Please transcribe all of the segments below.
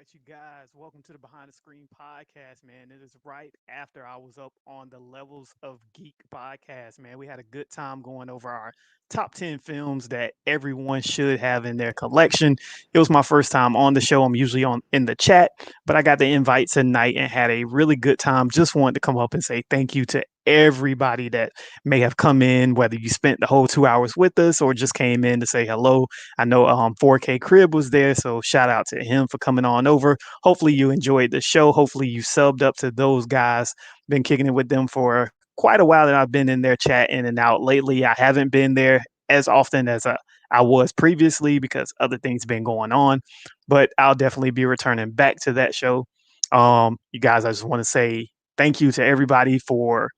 right, you guys, welcome to the Behind the Screen podcast, man. It is right after I was up on the Levels of Geek podcast, man. We had a good time going over our top 10 films that everyone should have in their collection. It was my first time on the show. I'm usually on in the chat, but I got the invite tonight and had a really good time. Just wanted to come up and say thank you to everybody that may have come in, whether you spent the whole 2 hours with us or just came in to say hello. I know 4K Crib was there, so shout out to him for coming on over. Hopefully you enjoyed the show. Hopefully you subbed up to those guys. Been kicking it with them for quite a while, and I've been in their chat in and out lately. I haven't been there as often as I was previously because other things been going on, but I'll definitely be returning back to that show. You guys, I just want to say thank you to everybody for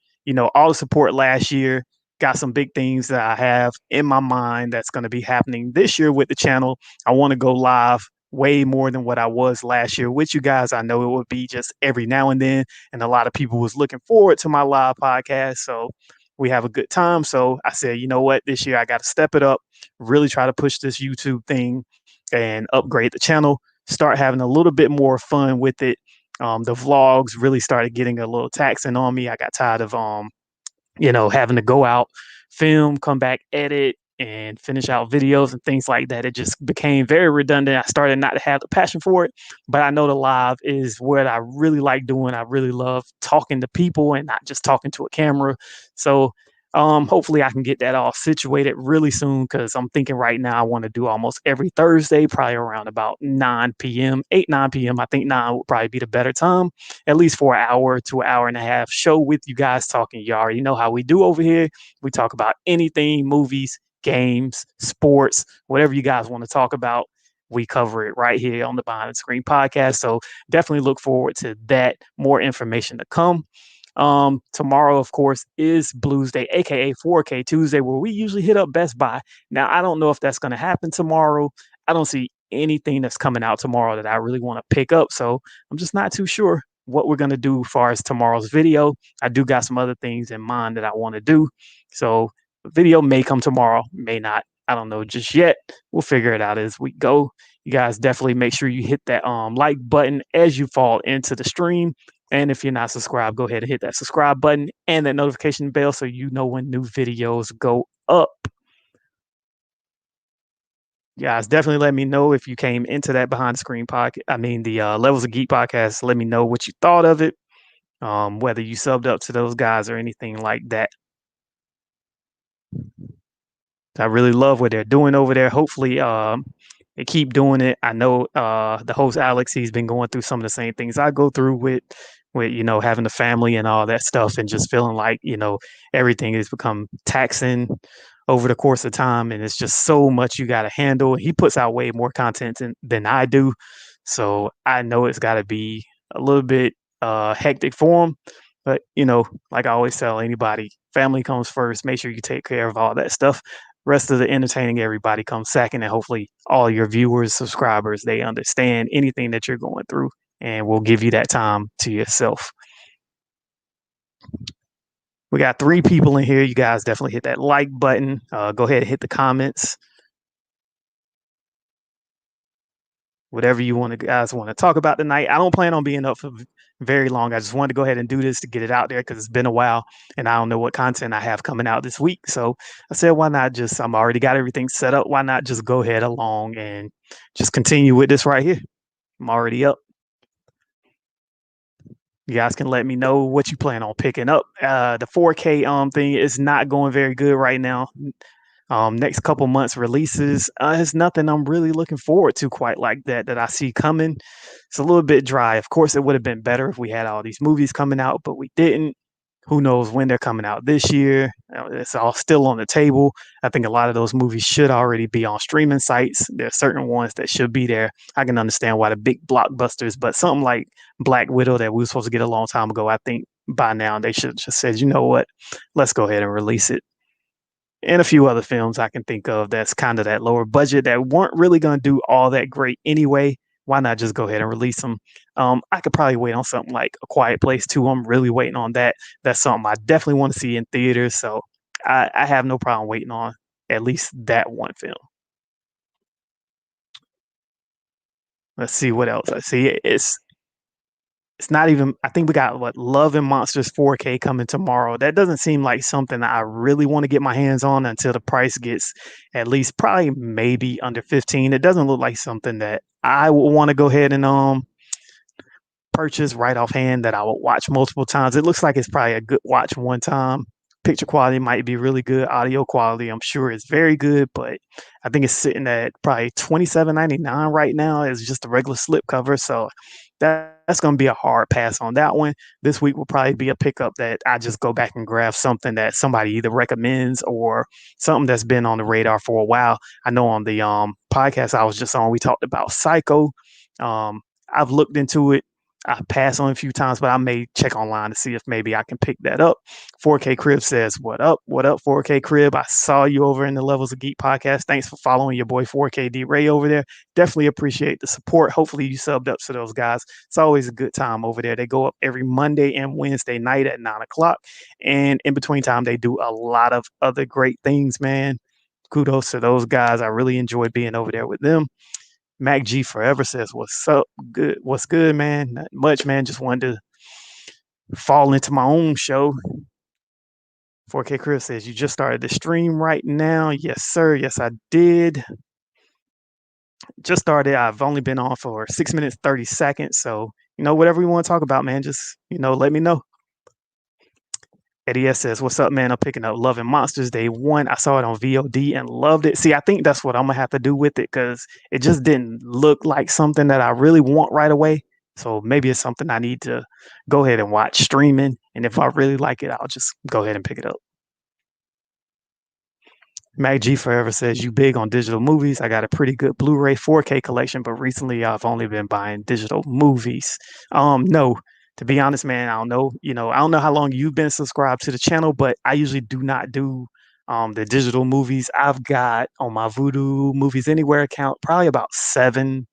all the support last year. Got some big things that I have in my mind that's going to be happening this year with the channel. I want to go live way more than what I was last year with you guys. I know it would be just every now and then, and a lot of people was looking forward to my live podcast. So we have a good time. So I said, you know what, this year I got to step it up, really try to push this YouTube thing and upgrade the channel, start having a little bit more fun with it. The vlogs really started getting a little taxing on me. I got tired of having to go out, film, come back, edit, and finish out videos and things like that. It just became very redundant. I started not to have the passion for it, but I know the live is what I really like doing. I really love talking to people and not just talking to a camera. So hopefully I can get that all situated really soon because I'm thinking right now I want to do almost every Thursday, probably around about 9 p.m., 8, 9 p.m. I think 9 would probably be the better time, at least for an hour to an hour and a half show with you guys talking. You already know how we do over here. We talk about anything, movies, games, sports, whatever you guys want to talk about. We cover it right here on the Behind the Screen podcast. So definitely look forward to that. More information to come. Tomorrow, of course, is Blues Day, aka 4K Tuesday, where we usually hit up Best Buy. Now, I don't know if that's going to happen tomorrow. I don't see anything that's coming out tomorrow that I really want to pick up. So I'm just not too sure what we're going to do as far as tomorrow's video. I do got some other things in mind that I want to do. So the video may come tomorrow, may not. I don't know just yet. We'll figure it out as we go. You guys definitely make sure you hit that like button as you fall into the stream. And if you're not subscribed, go ahead and hit that subscribe button and that notification bell so you know when new videos go up. Guys, definitely let me know if you came into that behind the screen podcast. I mean, the Levels of Geek podcast. Let me know what you thought of it, whether you subbed up to those guys or anything like that. I really love what they're doing over there. Hopefully, they keep doing it. I know the host Alex, he's been going through some of the same things I go through with having a family and all that stuff, and just feeling like everything has become taxing over the course of time, and it's just so much you got to handle. He puts out way more content than I do, so I know it's got to be a little bit hectic for him. But like I always tell anybody, family comes first. Make sure you take care of all that stuff. Rest of the entertaining everybody comes second, and hopefully all your viewers, subscribers, they understand anything that you're going through, and will give you that time to yourself. We got 3 people in here. You guys definitely hit that like button. Go ahead and hit the comments. Whatever you guys want to talk about tonight. I don't plan on being up for very long. I just wanted to go ahead and do this to get it out there because it's been a while and I don't know what content I have coming out this week. So I said, why not I'm already got everything set up. Why not just go ahead along and just continue with this right here? I'm already up. You guys can let me know what you plan on picking up. The 4K thing is not going very good right now. Next couple months releases is nothing I'm really looking forward to quite like that I see coming. It's a little bit dry. Of course, it would have been better if we had all these movies coming out, but we didn't. Who knows when they're coming out this year? It's all still on the table. I think a lot of those movies should already be on streaming sites. There are certain ones that should be there. I can understand why the big blockbusters, but something like Black Widow that we were supposed to get a long time ago, I think by now they should have just said, you know what, let's go ahead and release it. And a few other films I can think of that's kind of that lower budget that weren't really going to do all that great anyway. Why not just go ahead and release them? I could probably wait on something like A Quiet Place 2. I'm really waiting on that. That's something I definitely want to see in theaters. So I have no problem waiting on at least that one film. Let's see what else. I see. It's not even. I think we got what Love and Monsters 4K coming tomorrow. That doesn't seem like something that I really want to get my hands on until the price gets at least probably maybe under 15. It doesn't look like something that I would want to go ahead and purchase right offhand that I would watch multiple times. It looks like it's probably a good watch one time. Picture quality might be really good. Audio quality, I'm sure, is very good, but I think it's sitting at probably $27.99 right now as just a regular slipcover. So that's going to be a hard pass on that one. This week will probably be a pickup that I just go back and grab something that somebody either recommends or something that's been on the radar for a while. I know on the podcast I was just on, we talked about Psycho. I've looked into it. I passed on a few times, but I may check online to see if maybe I can pick that up. 4K Crib says, "What up? What up, 4K Crib? I saw you over in the Levels of Geek podcast. Thanks for following your boy 4K D Ray over there. Definitely appreciate the support. Hopefully you subbed up to those guys. It's always a good time over there. They go up every Monday and Wednesday night at 9 o'clock. And in between time, they do a lot of other great things, man. Kudos to those guys. I really enjoyed being over there with them. Mac G Forever says, "What's up? Good. What's good, man? Not much, man. Just wanted to fall into my own show." 4K Chris says, "You just started the stream right now." Yes, sir. Yes, I did. Just started. I've only been on for 6 minutes, 30 seconds. So, whatever you want to talk about, man, just, let me know. Eddie S says, "What's up, man? I'm picking up Love and Monsters Day 1. I saw it on VOD and loved it." See, I think that's what I'm going to have to do with it because it just didn't look like something that I really want right away. So maybe it's something I need to go ahead and watch streaming. And if I really like it, I'll just go ahead and pick it up. Mac G Forever says, "You big on digital movies? I got a pretty good Blu-ray 4K collection, but recently I've only been buying digital movies." No, to be honest, man, I don't know. I don't know how long you've been subscribed to the channel, but I usually do not do the digital movies. I've got on my Voodoo Movies Anywhere account probably about 7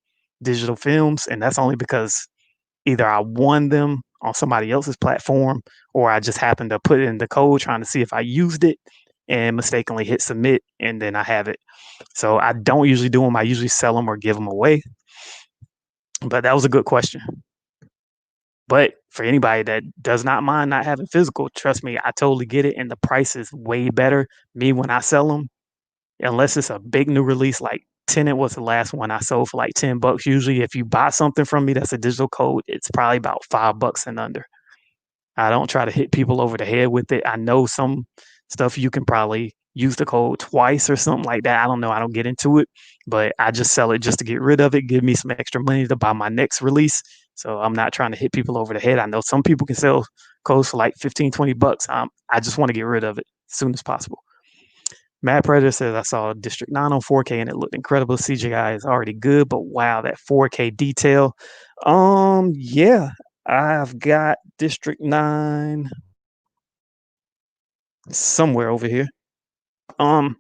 digital films, and that's only because either I won them on somebody else's platform or I just happened to put in the code trying to see if I used it and mistakenly hit submit and then I have it. So I don't usually do them. I usually sell them or give them away. But that was a good question. But for anybody that does not mind not having physical, trust me, I totally get it. And the price is way better. Me, when I sell them, unless it's a big new release, like Tenet was the last one I sold for like $10. Usually, if you buy something from me that's a digital code, it's probably about $5 and under. I don't try to hit people over the head with it. I know some stuff you can probably use the code twice or something like that. I don't know. I don't get into it, but I just sell it just to get rid of it, give me some extra money to buy my next release. So I'm not trying to hit people over the head. I know some people can sell codes for like 15, $20. I just want to get rid of it as soon as possible. Mad Predator says, "I saw District 9 on 4K and it looked incredible. CGI is already good, but wow, that 4K detail." Yeah, I've got District 9 somewhere over here. Um,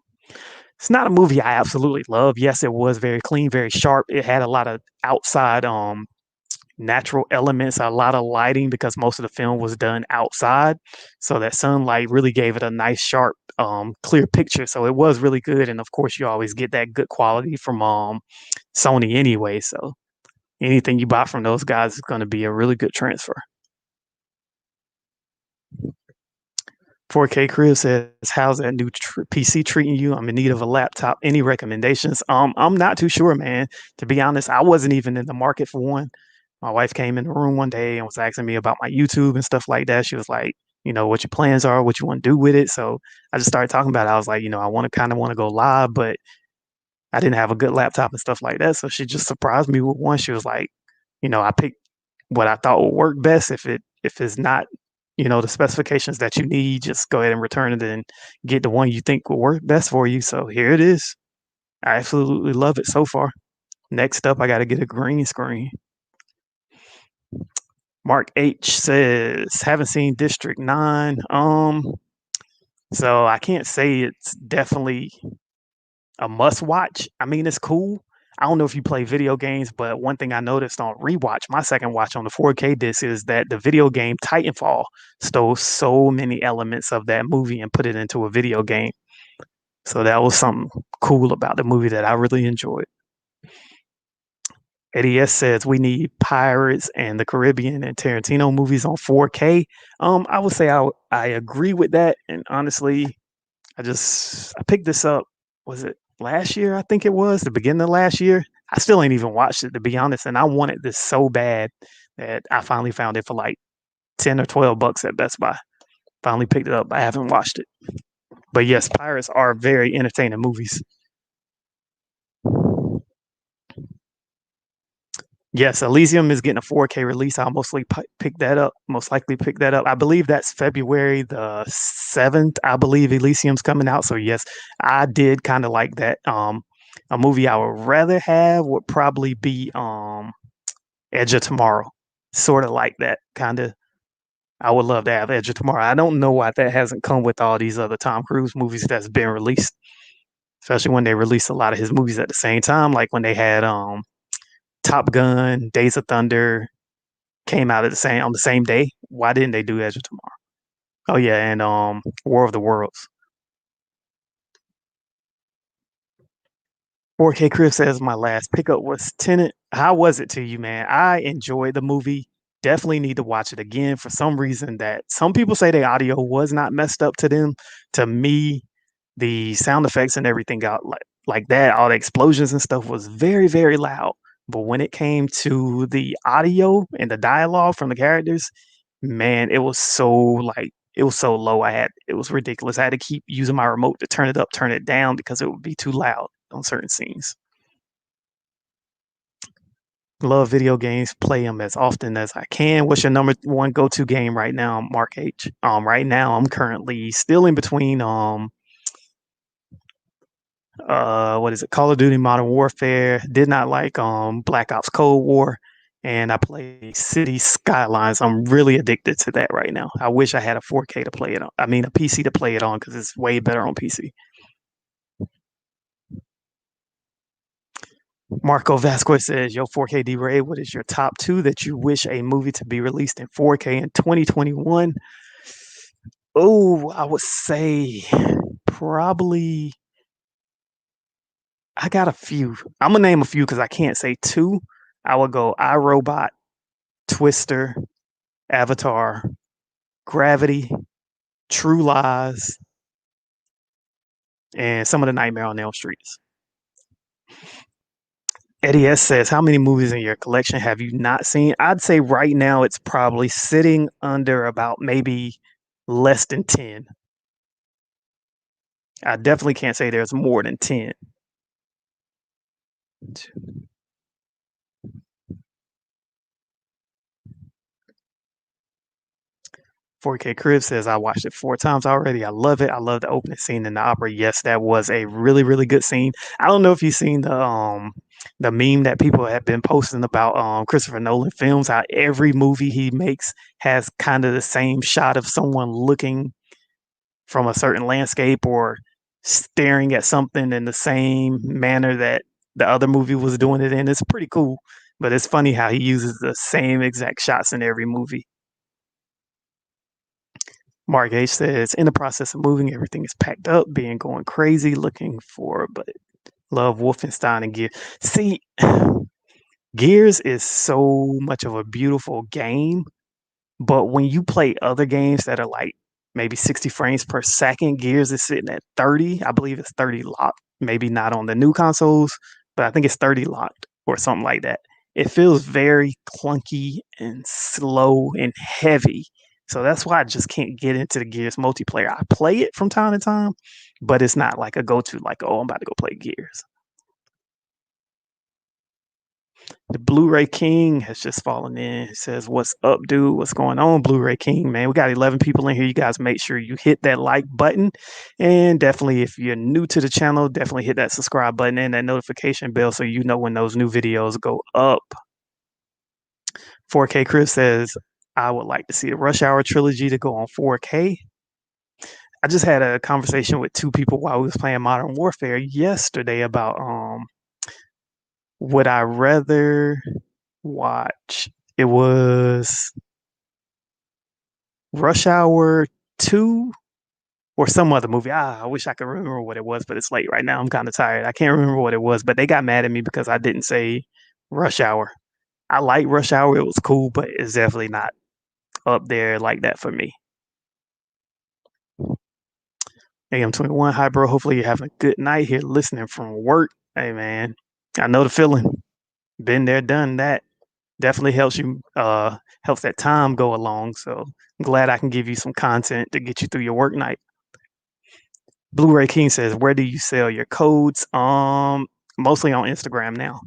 it's not a movie I absolutely love. Yes, it was very clean, very sharp. It had a lot of outside natural elements, a lot of lighting because most of the film was done outside. So that sunlight really gave it a nice, sharp, clear picture. So it was really good. And of course, you always get that good quality from Sony anyway. So anything you buy from those guys is going to be a really good transfer. 4K Chris says, "How's that new PC treating you? I'm in need of a laptop. Any recommendations?" I'm not too sure, man. To be honest, I wasn't even in the market for one. My wife came in the room one day and was asking me about my YouTube and stuff like that. She was like, "What your plans are, what you want to do with it." So I just started talking about it. I was like, I want to go live, but I didn't have a good laptop and stuff like that. So she just surprised me with one. She was like, I picked what I thought would work best. If it's not, the specifications that you need, just go ahead and return it and get the one you think will work best for you. So here it is. I absolutely love it so far. Next up, I got to get a green screen. Mark H says, "Haven't seen District 9. So I can't say it's definitely a must watch. I mean, it's cool. I don't know if you play video games, but one thing I noticed on rewatch, my second watch on the 4K disc, is that the video game Titanfall stole so many elements of that movie and put it into a video game. So that was something cool about the movie that I really enjoyed. Eddie S says we need Pirates and the Caribbean and Tarantino movies on 4K. I would say I agree with that. And honestly, I picked this up. Was it last year? I think it was the beginning of last year. I still ain't even watched it to be honest, and I wanted this so bad that I finally found it for like 10 or 12 bucks at Best Buy. Finally picked it up. I haven't watched it, but yes, Pirates are very entertaining movies. Yes, Elysium is getting a 4K release. I'll mostly pick that up. Most likely pick that up. I believe that's February the 7th. I believe Elysium's coming out. So yes, I did kind of like that. A movie I would rather have would probably be Edge of Tomorrow. Sort of like that kind of. I would love to have Edge of Tomorrow. I don't know why that hasn't come with all these other Tom Cruise movies that's been released, especially when they release a lot of his movies at the same time, like when they had Top Gun, Days of Thunder came out at the same on the same day. Why didn't they do Edge of Tomorrow? Oh yeah, and War of the Worlds. 4K Chris says my last pickup was Tenant. How was it to you, man? I enjoyed the movie. Definitely need to watch it again. For some reason, that some people say the audio was not messed up to them. To me, the sound effects and everything got like that. All the explosions and stuff was very very loud. But when it came to the audio and the dialogue from the characters, man, it was so low. It was ridiculous. I had to keep using my remote to turn it up, turn it down because it would be too loud on certain scenes. Love video games, play them as often as I can. What's your number one go-to game right now, Mark H? Right now I'm currently still in between what is it, Call of Duty Modern Warfare. Did not like Black Ops Cold War, and I play City Skylines. I'm really addicted to that right now. I wish I had a 4K to play it on. I mean a PC to play it on because it's way better on PC. Marco Vasquez says, "Yo, 4K D Ray, what is your top two that you wish a movie to be released in 4K in 2021?" Oh, I would say probably I got a few. I'm gonna name a few because I can't say two. I would go iRobot, Twister, Avatar, Gravity, True Lies, and some of the Nightmare on Elm Streets. Eddie S says, "How many movies in your collection have you not seen?" I'd say right now it's probably sitting under about maybe less than 10. I definitely can't say there's more than 10. 4K Crib says, "I watched it 4 times already. I love it. I love the opening scene in the opera." Yes, that was a really, really good scene. I don't know if you've seen the meme that people have been posting about Christopher Nolan films, how every movie he makes has kind of the same shot of someone looking from a certain landscape or staring at something in the same manner that the other movie was doing it in. It's pretty cool. But it's funny how he uses the same exact shots in every movie. Mark H says, "In the process of moving, everything is packed up, being going crazy, looking for, but love Wolfenstein and Gears." See, Gears is so much of a beautiful game, but when you play other games that are like maybe 60 frames per second, Gears is sitting at 30. I believe it's 30 locked. Maybe not on the new consoles, but I think it's 30 locked or something like that. It feels very clunky and slow and heavy. So that's why I just can't get into the Gears multiplayer. I play it from time to time, but it's not like a go to, like, oh, I'm about to go play Gears. The Blu-ray King has just fallen in. It says, "What's up, dude? What's going on, Blu-ray King? Man, we got 11 people in here. You guys make sure you hit that like button. And definitely, if you're new to the channel, definitely hit that subscribe button and that notification bell so you know when those new videos go up." 4K Chris says, "I would like to see the Rush Hour trilogy to go on 4K." I just had a conversation with two people while we was playing Modern Warfare yesterday about would I rather watch, it was Rush Hour 2 or some other movie. I wish I could remember what it was, but it's late right now. I'm kind of tired. I can't remember what it was, but they got mad at me because I didn't say Rush Hour. I like Rush Hour. It was cool, but it's definitely not up there like that for me. AM21, hi bro. Hopefully you're having a good night here listening from work. Hey man, I know the feeling. Been there, done that. Definitely helps that time go along. So I'm glad I can give you some content to get you through your work night. Blu-ray King says, where do you sell your codes? Mostly on Instagram now.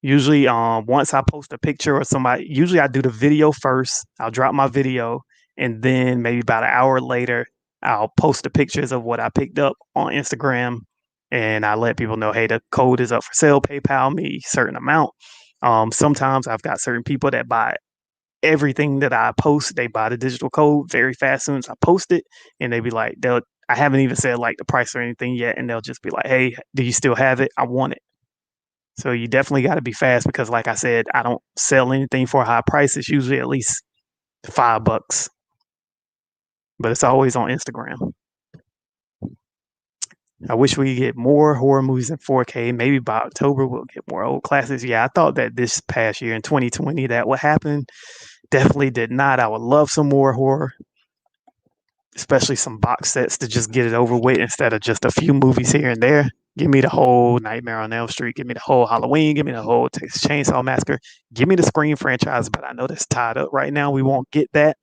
Usually, once I post a picture or somebody, usually I do the video first. I'll drop my video, and then maybe about an hour later, I'll post the pictures of what I picked up on Instagram, and I let people know, hey, the code is up for sale. PayPal me certain amount. Sometimes I've got certain people that buy everything that I post. They buy the digital code very fast as soon as I post it, and they be like, they'll. I haven't even said like the price or anything yet, and they'll just be like, hey, do you still have it? I want it. So you definitely got to be fast because, like I said, I don't sell anything for a high price. It's usually at least $5, but it's always on Instagram. I wish we could get more horror movies in 4K. Maybe by October we'll get more old classics. Yeah, I thought that this past year in 2020 that would happen. Definitely did not. I would love some more horror, especially some box sets to just get it over with instead of just a few movies here and there. Give me the whole Nightmare on Elm Street. Give me the whole Halloween. Give me the whole Texas Chainsaw Massacre. Give me the Scream franchise, but I know that's tied up right now. We won't get that,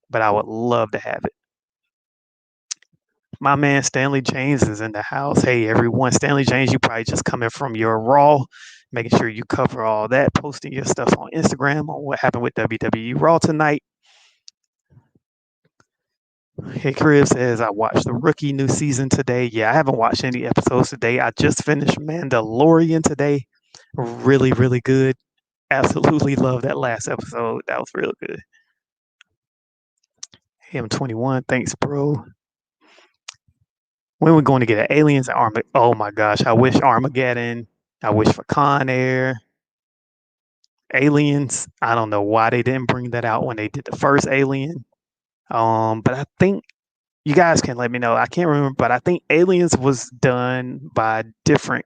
but I would love to have it. My man Stanley James is in the house. Hey, everyone. Stanley James, you probably just coming from your Raw, making sure you cover all that, posting your stuff on Instagram on what happened with WWE Raw tonight. Hey, Crib says, I watched the Rookie new season today. Yeah, I haven't watched any episodes today. I just finished Mandalorian today. Really, really good. Absolutely love that last episode. That was real good. Hey, I'm 21. Thanks, bro. When we're going to get an Aliens and Armageddon? Oh my gosh, I wish Armageddon. I wish for Con Air. Aliens. I don't know why they didn't bring that out when they did the first Alien. But I think you guys can let me know. I can't remember, but I think Aliens was done by a different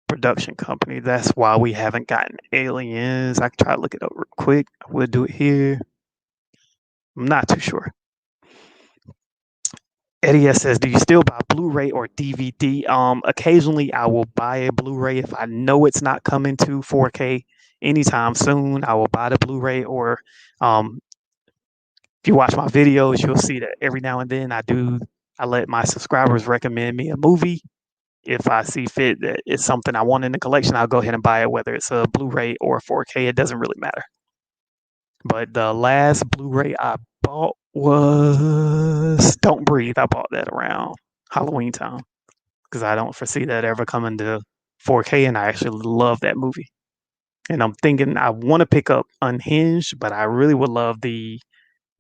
production company. That's why we haven't gotten Aliens. I can try to look it up real quick. We'll do it here. I'm not too sure. Eddie S says, "Do you still buy Blu-ray or DVD?" Occasionally I will buy a Blu-ray if I know it's not coming to 4K anytime soon. I will buy the Blu-ray, or um, if you watch my videos, you'll see that every now and then I let my subscribers recommend me a movie. If I see fit that it's something I want in the collection, I'll go ahead and buy it, whether it's a Blu-ray or 4K. It doesn't really matter. But the last Blu-ray I bought was Don't Breathe. I bought that around Halloween time because I don't foresee that ever coming to 4K, and I actually love that movie. And I'm thinking I want to pick up Unhinged, but I really would love the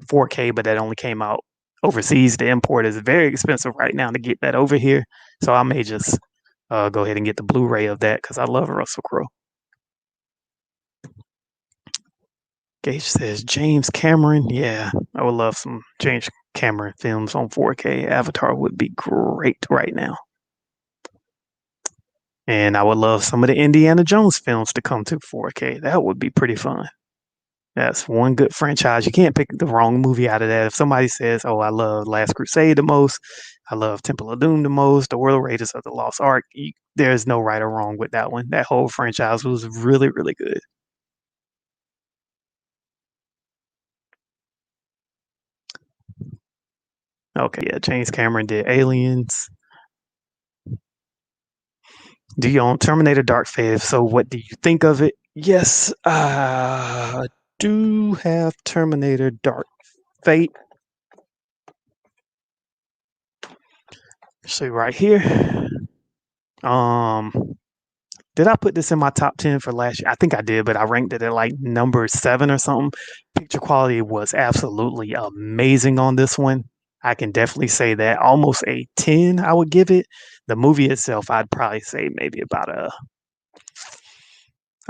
4K, but that only came out overseas. The import is very expensive right now to get that over here, so I may just go ahead and get the Blu-ray of that because I love Russell Crowe. Gage says James Cameron. Yeah, I would love some James Cameron films on 4K. Avatar would be great right now. And I would love some of the Indiana Jones films to come to 4K. That would be pretty fun. That's one good franchise. You can't pick the wrong movie out of that. If somebody says, "Oh, I love Last Crusade the most, I love Temple of Doom the most, The World Raiders of the Lost Ark," there's no right or wrong with that one. That whole franchise was really, really good. Okay, yeah, James Cameron did Aliens. Do you own Terminator Dark Fate? So what do you think of it? Yes, I do have Terminator Dark Fate. See right here. Um, did I put this in my top 10 for last year? I think I did, but I ranked it at like number 7 or something. Picture quality was absolutely amazing on this one. I can definitely say that. Almost a 10, I would give it. The movie itself, I'd probably say maybe about a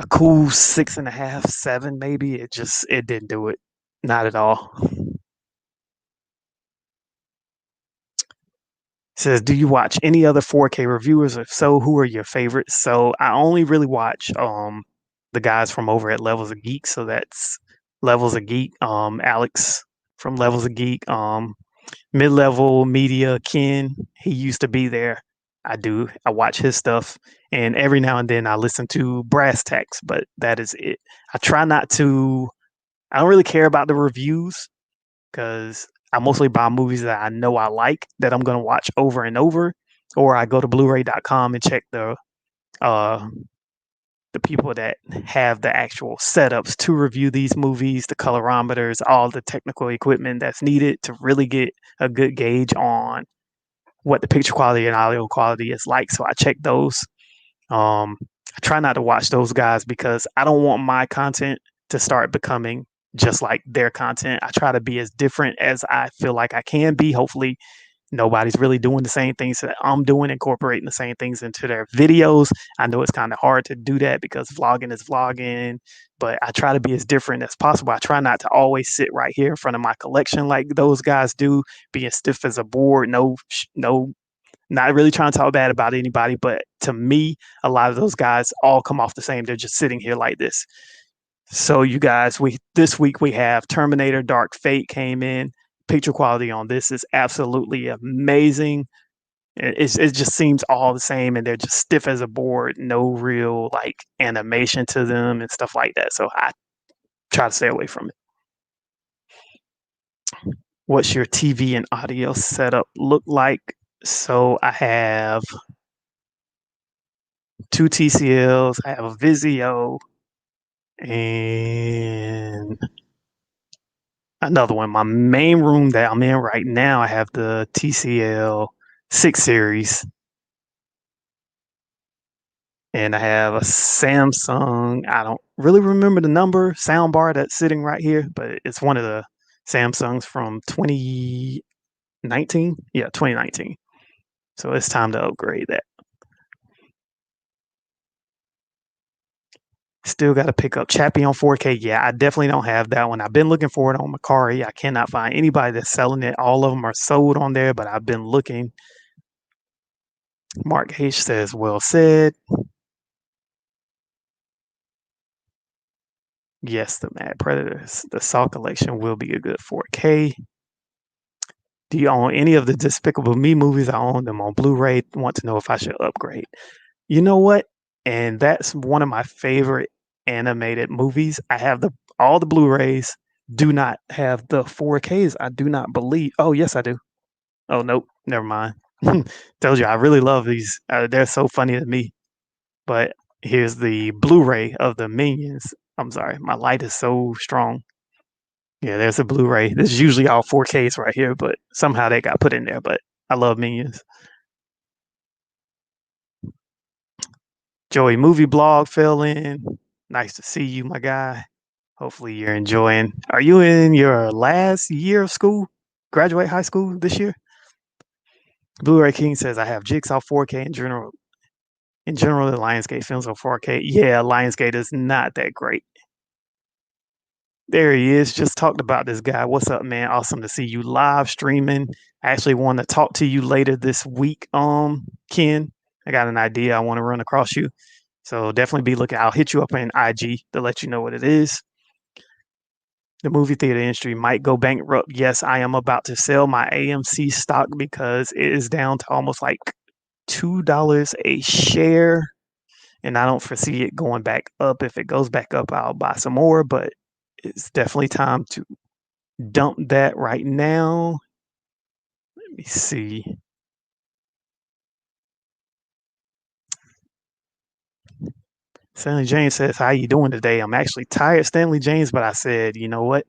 cool 6.5, 7, maybe. It didn't do it. Not at all. says, "Do you watch any other 4K reviewers? If so, who are your favorites?" So I only really watch the guys from over at Levels of Geek. So that's Levels of Geek, Alex from Levels of Geek, Mid Level Media, Ken. He used to be there. I do. I watch his stuff, and every now and then I listen to Brass Tacks, but that is it. I try not to. I don't really care about the reviews because I mostly buy movies that I know I like that I'm going to watch over and over, or I go to Blu-ray.com and check uh the people that have the actual setups to review these movies, the colorimeters, all the technical equipment that's needed to really get a good gauge on what the picture quality and audio quality is like. So I check those. I try not to watch those guys because I don't want my content to start becoming just like their content. I try to be as different as I feel like I can be. Hopefully, nobody's really doing the same things that I'm doing, incorporating the same things into their videos. I know it's kind of hard to do that because vlogging is vlogging, but I try to be as different as possible. I try not to always sit right here in front of my collection like those guys do, being stiff as a board, no, not really trying to talk bad about anybody, but to me, a lot of those guys all come off the same. They're just sitting here like this. So you guys, we this week we have Terminator Dark Fate came in. Picture quality on this is absolutely amazing. It just seems all the same, and they're just stiff as a board. No real like animation to them and stuff like that. So I try to stay away from it. What's your TV and audio setup look like? So I have two TCLs. I have a Vizio and another one. My main room that I'm in right now, I have the TCL 6 series, and I have a Samsung. I don't really remember the number soundbar that's sitting right here, but it's one of the Samsungs from 2019. Yeah, 2019. So it's time to upgrade that. Still got to pick up Chappie on 4K. Yeah, I definitely don't have that one. I've been looking for it on Macari. I cannot find anybody that's selling it. All of them are sold on there, but I've been looking. Mark H says, well said. Yes, the Mad Predators, the Saw collection will be a good 4K. Do you own any of the Despicable Me movies? I own them on Blu-ray. Want to know if I should upgrade. You know what? And that's one of my favorite animated movies. I have all the Blu-rays. Do not have the 4Ks. I do not believe. Oh, yes, I do. Oh, nope. Never mind. Told you I really love these. They're so funny to me. But here's the Blu-ray of the Minions. I'm sorry, my light is so strong. Yeah, there's a Blu-ray. This is usually all 4Ks right here, but somehow they got put in there. But I love Minions. Joey Movie Blog fell in. Nice to see you, my guy. Hopefully you're enjoying. Are you in your last year of school? Graduate high school this year? Blu-ray King says I have Jigsaw 4K in general. In general, the Lionsgate films are 4K. Yeah, Lionsgate is not that great. There he is. Just talked about this guy. What's up, man? Awesome to see you live streaming. I actually want to talk to you later this week, Ken. I got an idea I want to run across you. So definitely be looking. I'll hit you up in IG to let you know what it is. The movie theater industry might go bankrupt. Yes, I am about to sell my AMC stock because it is down to almost like $2 a share. And I don't foresee it going back up. If it goes back up, I'll buy some more, but it's definitely time to dump that right now. Let me see. Stanley James says, how you doing today? I'm actually tired, Stanley James, but I said, you know what?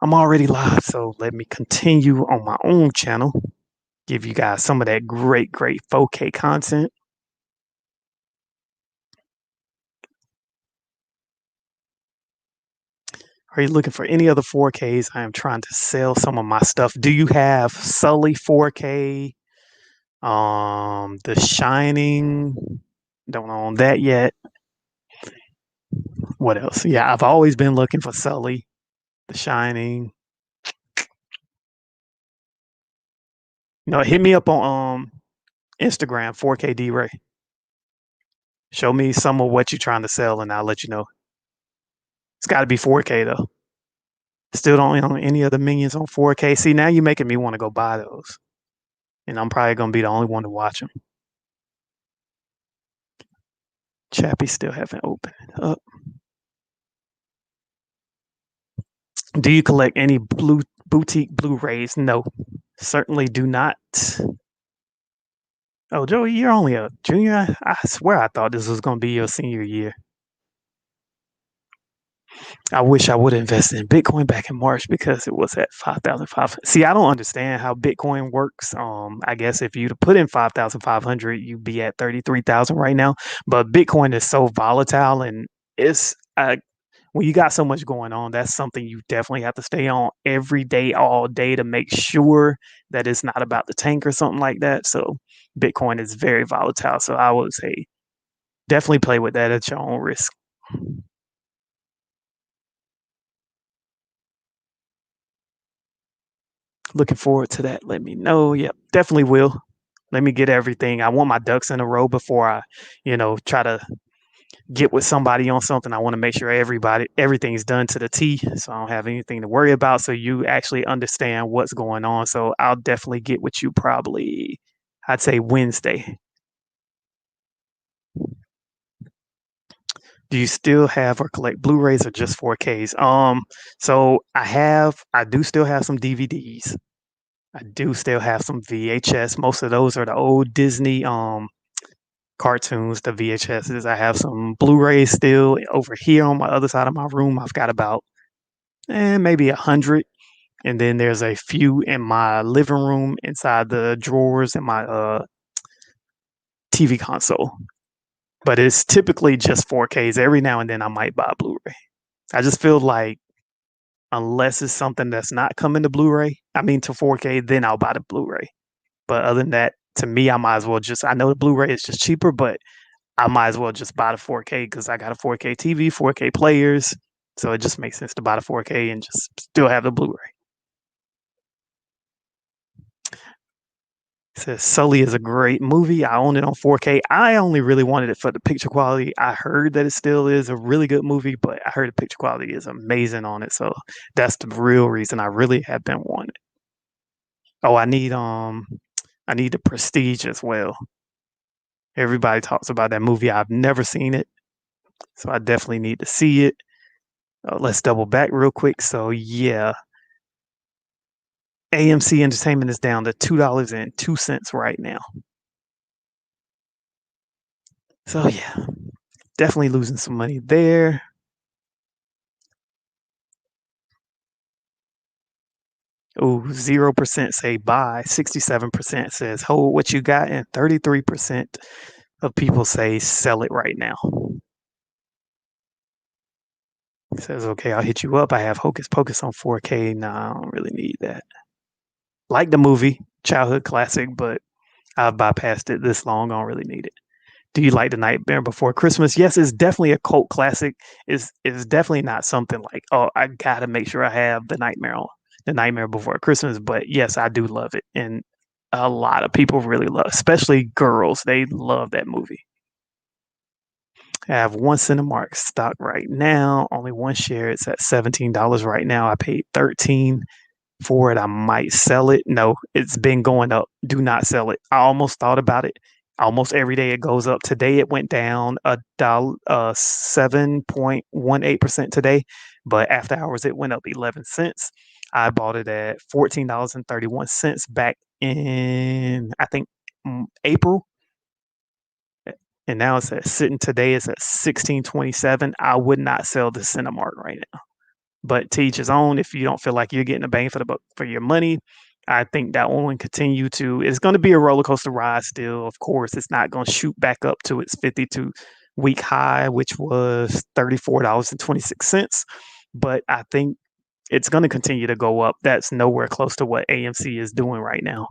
I'm already live, so let me continue on my own channel, give you guys some of that great 4K content. Are you looking for any other 4Ks? I am trying to sell some of my stuff. Do you have Sully 4K? The Shining? Don't own that yet. What else? Yeah, I've always been looking for Sully, The Shining. No, hit me up on Instagram, 4K D-Ray. Show me some of what you're trying to sell, and I'll let you know. It's got to be 4K though. Still don't own any of the minions on 4K. See, now you're making me want to go buy those, and I'm probably gonna be the only one to watch them. Chappie still haven't opened up. Do you collect any boutique Blu-rays? No, certainly do not. Oh, Joey, you're only a junior. I swear I thought this was gonna be your senior year. I wish I would have invested in Bitcoin back in March because it was at 5,500. See, I don't understand how Bitcoin works. I guess if you'd put in 5,500, you'd be at 33,000 right now. But Bitcoin is so volatile, and it's when you got so much going on, that's something you definitely have to stay on every day, all day to make sure that it's not about the tank or something like that. So Bitcoin is very volatile. So I would say definitely play with that at your own risk. Looking forward to that. Let me know. Yep, definitely will. Let me get everything. I want my ducks in a row before I, try to get with somebody on something. I want to make sure everything's done to the T, so I don't have anything to worry about. So you actually understand what's going on. So I'll definitely get with you probably, I'd say Wednesday. Do you still have or collect Blu-rays or just 4Ks? So I do still have some DVDs. I do still have some VHS. Most of those are the old Disney cartoons, the VHSs. I have some Blu-rays still over here on my other side of my room. I've got about maybe 100, and then there's a few in my living room inside the drawers in my TV console. But it's typically just 4Ks. Every now and then I might buy a Blu-ray. I just feel like unless it's something that's not coming to Blu-ray, I mean to 4K, then I'll buy the Blu-ray. But other than that, to me, I might as well I know the Blu-ray is just cheaper, but I might as well just buy the 4K because I got a 4K TV, 4K players. So it just makes sense to buy the 4K and just still have the Blu-ray. It says Sully is a great movie. I own it on 4K. I only really wanted it for the picture quality. I heard that it still is a really good movie, but I heard the picture quality is amazing on it. So that's the real reason I really have been wanting it. Oh, I need the Prestige as well. Everybody talks about that movie. I've never seen it, so I definitely need to see it. Let's double back real quick. So yeah, AMC Entertainment is down to $2.02 right now. So yeah, definitely losing some money there. Oh, 0% say buy, 67% says hold what you got, and 33% of people say sell it right now. It says, okay, I'll hit you up. I have Hocus Pocus on 4K. Nah, I don't really need that. Like the movie, childhood classic, but I've bypassed it this long. I don't really need it. Do you like The Nightmare Before Christmas? Yes, it's definitely a cult classic. It's definitely not something like, oh, I gotta make sure I have The Nightmare Before Christmas. But yes, I do love it, and a lot of people really love, especially girls. They love that movie. I have one Cinemark stock right now, only one share. It's at $17 right now. I paid 13 for it. I might sell it. No, it's been going up. Do not sell it. I almost thought about it. Almost every day it goes up. Today it went down a dollar, 7.18% today, but after hours it went up 11 cents. I bought it at $14.31 back in I think April, and now it's at sitting today. It's at 16.27. I would not sell the Cinemark right now. But to each his own. If you don't feel like you're getting a bang for the buck for your money, I think that one will continue to. It's going to be a roller coaster ride. Still, of course, it's not going to shoot back up to its 52-week high, which was $34.26. But I think it's going to continue to go up. That's nowhere close to what AMC is doing right now.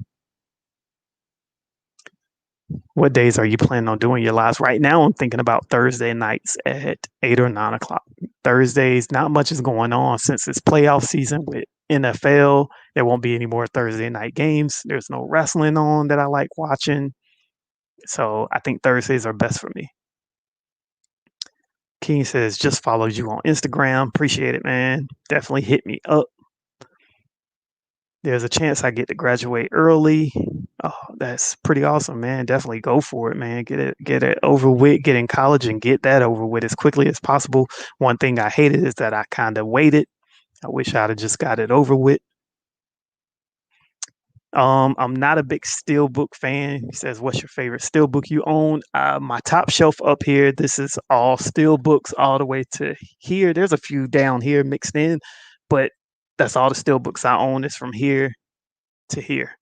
What days are you planning on doing your lives? Right now, I'm thinking about Thursday nights at 8 or 9 o'clock. Thursdays, not much is going on since it's playoff season with NFL. There won't be any more Thursday night games. There's no wrestling on that I like watching. So I think Thursdays are best for me. King says, just followed you on Instagram. Appreciate it, man. Definitely hit me up. There's a chance I get to graduate early. Oh, that's pretty awesome, man. Definitely go for it, man. Get it over with, get in college and get that over with as quickly as possible. One thing I hated is that I kind of waited. I wish I'd have just got it over with. I'm not a big steelbook fan. He says, "What's your favorite steelbook you own?" My top shelf up here. This is all steelbooks all the way to here. There's a few down here mixed in, but that's all the steelbooks I own is from here to here,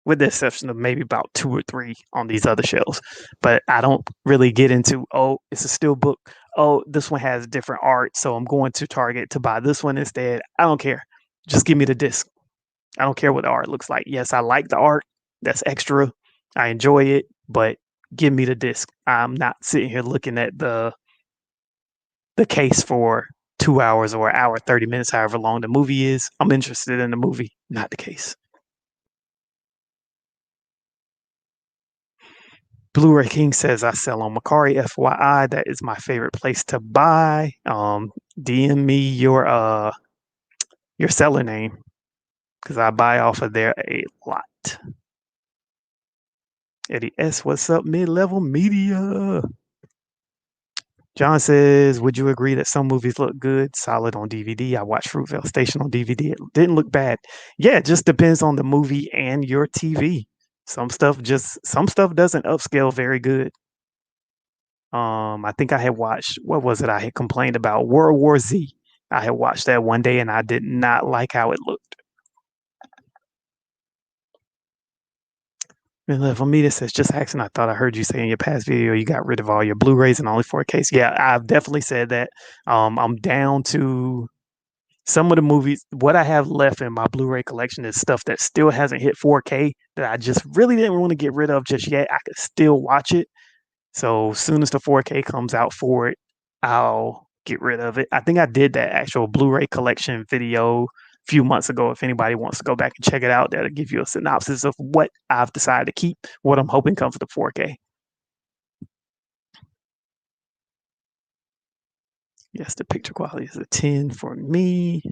with the exception of maybe about two or three on these other shelves. But I don't really get into, oh, it's a steelbook. Oh, this one has different art, so I'm going to Target to buy this one instead. I don't care. Just give me the disc. I don't care what the art looks like. Yes, I like the art. That's extra. I enjoy it, but give me the disc. I'm not sitting here looking at the case for 2 hours or an hour, 30 minutes, however long the movie is. I'm interested in the movie, not the case. Blu-ray King says I sell on Macari. FYI, that is my favorite place to buy. DM me your seller name because I buy off of there a lot. Eddie S, what's up, mid-level media? John says, would you agree that some movies look good, solid on DVD? I watched Fruitvale Station on DVD. It didn't look bad. Yeah, it just depends on the movie and your TV. Some stuff doesn't upscale very good. I think I had watched, what was it? I had complained about World War Z. I had watched that one day and I did not like how it looked. For me, this says, just asking. I thought I heard you say in your past video you got rid of all your Blu-rays and only 4Ks. Yeah, I've definitely said that. I'm down to some of the movies. What I have left in my Blu-ray collection is stuff that still hasn't hit 4K that I just really didn't want to get rid of just yet. I could still watch it. So as soon as the 4K comes out for it, I'll get rid of it. I think I did that actual Blu-ray collection video a few months ago. If anybody wants to go back and check it out, that'll give you a synopsis of what I've decided to keep, what I'm hoping comes to 4K. Yes, the picture quality is a 10 for me.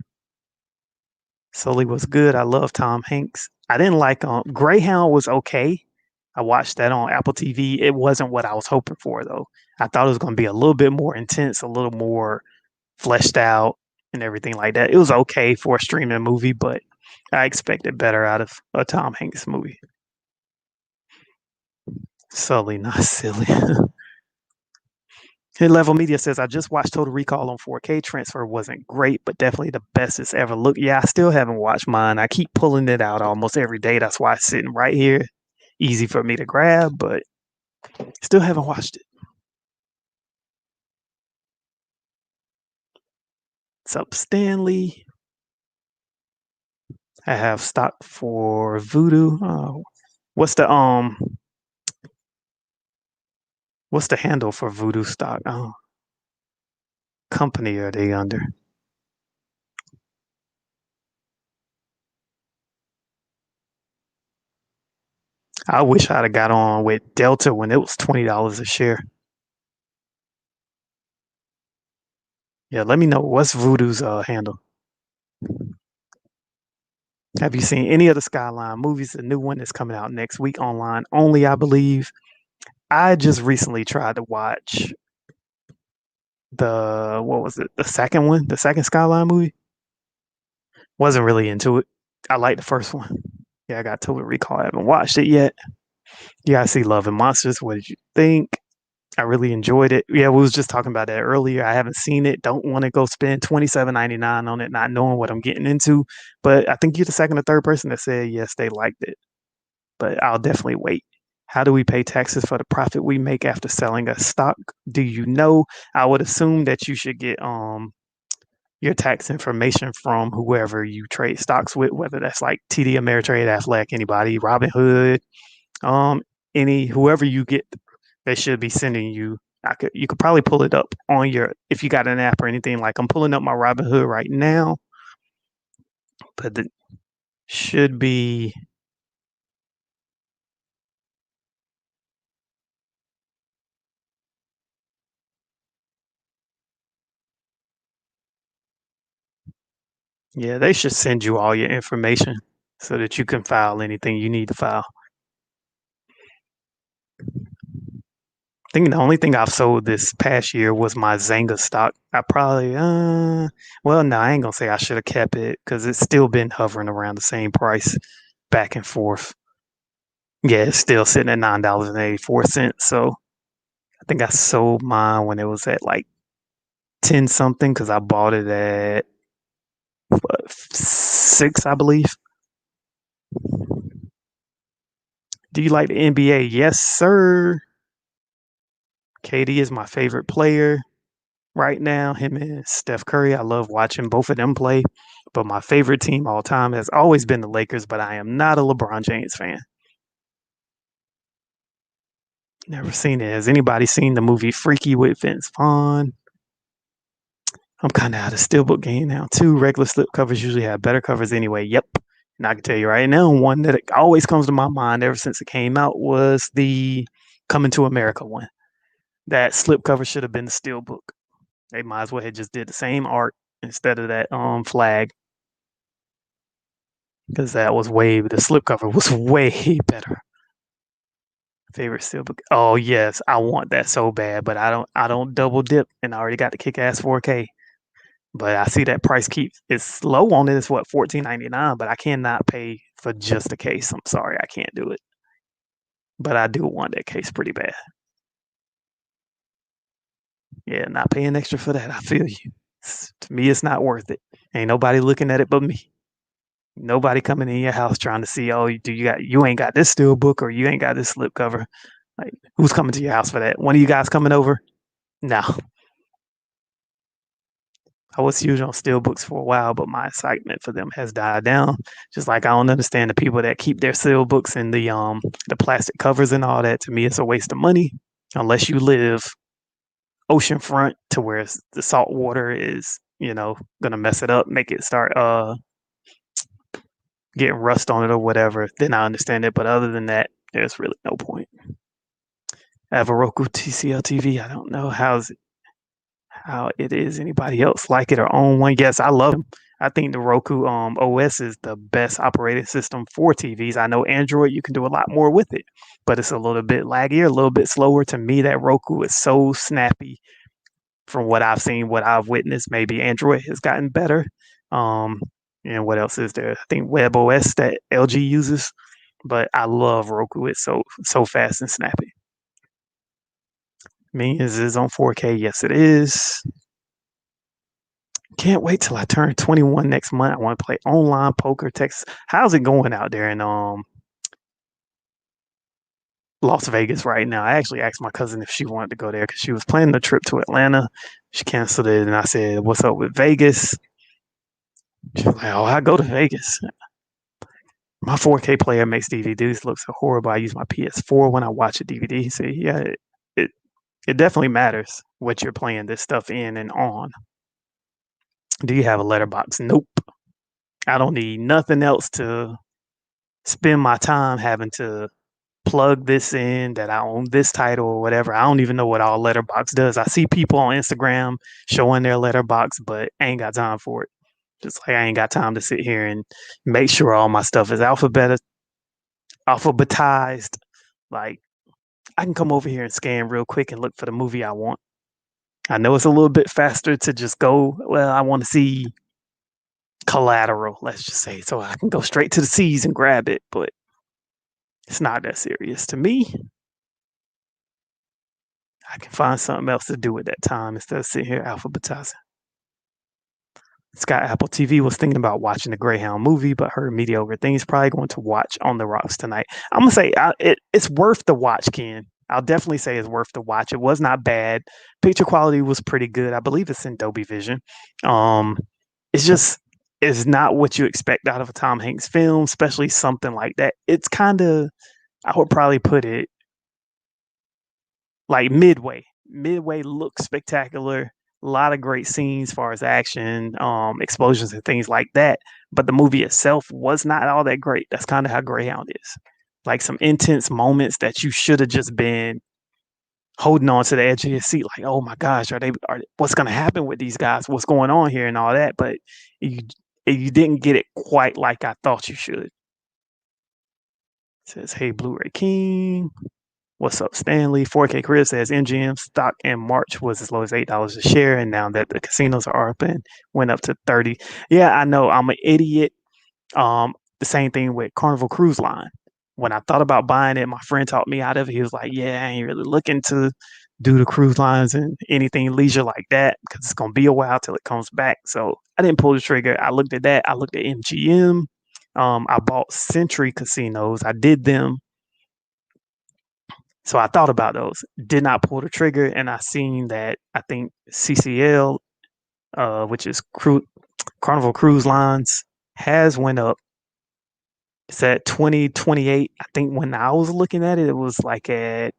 Sully was good. I love Tom Hanks. I didn't like Greyhound was okay. I watched that on Apple TV. It wasn't what I was hoping for though. I thought it was going to be a little bit more intense, a little more fleshed out and everything like that. It was okay for a streaming movie, but I expected better out of a Tom Hanks movie. Sully, not silly. Hit Level Media says, I just watched Total Recall on 4K. Transfer wasn't great, but definitely the best it's ever looked. Yeah, I still haven't watched mine. I keep pulling it out almost every day. That's why it's sitting right here. Easy for me to grab, but still haven't watched it. What's up, Stanley? I have stock for Voodoo. What's the handle for Voodoo stock? Oh, company are they under? I wish I'd have got on with Delta when it was $20 a share. Yeah, let me know what's Voodoo's handle. Have you seen any of the Skyline movies? The new one is coming out next week online only, I believe. I just recently tried to watch what was it? The second one, the second Skyline movie. Wasn't really into it. I liked the first one. Yeah, I got Total Recall. I haven't watched it yet. You gotta see Love and Monsters. What did you think? I really enjoyed it. Yeah, we was just talking about that earlier. I haven't seen it. Don't want to go spend $27.99 on it, not knowing what I'm getting into. But I think you're the second or third person that said yes, they liked it. But I'll definitely wait. How do we pay taxes for the profit we make after selling a stock? Do you know? I would assume that you should get your tax information from whoever you trade stocks with, whether that's like TD Ameritrade, Aflac, anybody, Robinhood, any whoever you get, they should be sending you. You could probably pull it up on your if you got an app or anything. Like I'm pulling up my Robinhood right now. but it should be. Yeah, they should send you all your information so that you can file anything you need to file. I think the only thing I've sold this past year was my Zanga stock. I probably, well, no, I ain't gonna say I should have kept it because it's still been hovering around the same price back and forth. Yeah, it's still sitting at $9.84. So I think I sold mine when it was at like 10 something because I bought it at what, 6, I believe. Do you like the NBA? Yes, sir. KD is my favorite player right now. Him and Steph Curry. I love watching both of them play. But my favorite team all time has always been the Lakers, but I am not a LeBron James fan. Never seen it. Has anybody seen the movie Freaky with Vince Vaughn? I'm kind of out of steelbook game now, too. Regular slip covers usually have better covers anyway. Yep. And I can tell you right now, one that always comes to my mind ever since it came out was the Coming to America one. That slip cover should have been the steelbook. They might as well have just did the same art instead of that flag because that was way the slipcover was way better. Favorite steelbook. Oh yes, I want that so bad, but I don't double dip, and I already got the kick ass 4K. But I see that price keeps it's low on it. It's what 14.99, but I cannot pay for just a case. I'm sorry, I can't do it. But I do want that case pretty bad. Yeah, not paying extra for that. I feel you. To me, it's not worth it. Ain't nobody looking at it but me. Nobody coming in your house trying to see, oh, do you ain't got this steel book or you ain't got this slip cover. Like, who's coming to your house for that? One of you guys coming over? No. I was huge on steel books for a while, but my excitement for them has died down. Just like I don't understand the people that keep their steel books in the plastic covers and all that. To me, it's a waste of money unless you live oceanfront to where the salt water is, gonna mess it up, make it start getting rust on it or whatever, then I understand it. But other than that, there's really no point. I have a Roku TCL TV. I don't know how it is. Anybody else like it or own one? Yes, I love them. I think the Roku OS is the best operating system for TVs. I know Android, you can do a lot more with it, but it's a little bit laggier, a little bit slower. To me, that Roku is so snappy from what I've seen, what I've witnessed. Maybe Android has gotten better. Um, and what else is there? I think WebOS that LG uses, but I love Roku. It's so fast and snappy. Minions is on 4K. Yes, it is. Can't wait till I turn 21 next month. I want to play online poker. Texas. How's it going out there in Las Vegas right now? I actually asked my cousin if she wanted to go there because she was planning a trip to Atlanta. She canceled it, and I said, "What's up with Vegas?" She was like, "Oh, I go to Vegas." My 4K player makes DVDs look so horrible. I use my PS4 when I watch a DVD. See, yeah, it it definitely matters what you're playing this stuff in and on. Do you have a letterbox? Nope. I don't need nothing else to spend my time having to plug this in that I own this title or whatever. I don't even know what all letterbox does. I see people on Instagram showing their letterbox, but I ain't got time for it. Just like I ain't got time to sit here and make sure all my stuff is alphabetized. Like I can come over here and scan real quick and look for the movie I want. I know it's a little bit faster to just go, well, I want to see Collateral, let's just say, so I can go straight to the C's and grab it, but it's not that serious to me. I can find something else to do at that time instead of sitting here alphabetizing. Scott Apple TV was thinking about watching the Greyhound movie, but heard mediocre things. Probably going to watch On the Rocks tonight. I'm gonna say it's worth the watch, Ken. I'll definitely say it's worth the watch. It was not bad. Picture quality was pretty good. I believe it's in Dolby Vision. Um, it's just it's not what you expect out of a Tom Hanks film, especially something like that. It's kind of I would probably put it like midway. Midway looks spectacular. A lot of great scenes as far as action, explosions and things like that. But the movie itself was not all that great. That's kind of how Greyhound is. Like some intense moments that you should have just been holding on to the edge of your seat, like, oh my gosh, what's going to happen with these guys? What's going on here and all that? But you, you didn't get it quite like I thought you should. It says, hey, Blu-ray King. What's up, Stanley? 4K Chris says MGM stock in March was as low as $8 a share, and now that the casinos are open, went up to 30. Yeah, I know. I'm an idiot. The same thing with Carnival Cruise Line. When I thought about buying it, my friend talked me out of it. He was like, "Yeah, I ain't really looking to do the cruise lines and anything leisure like that because it's gonna be a while till it comes back." So I didn't pull the trigger. I looked at that. I looked at MGM. I bought Century Casinos. I did them. So I thought about those. Did not pull the trigger, and I seen that I think CCL, which is Carnival Cruise Lines, has went up. It's at 2028. I think when I was looking at it, it was like at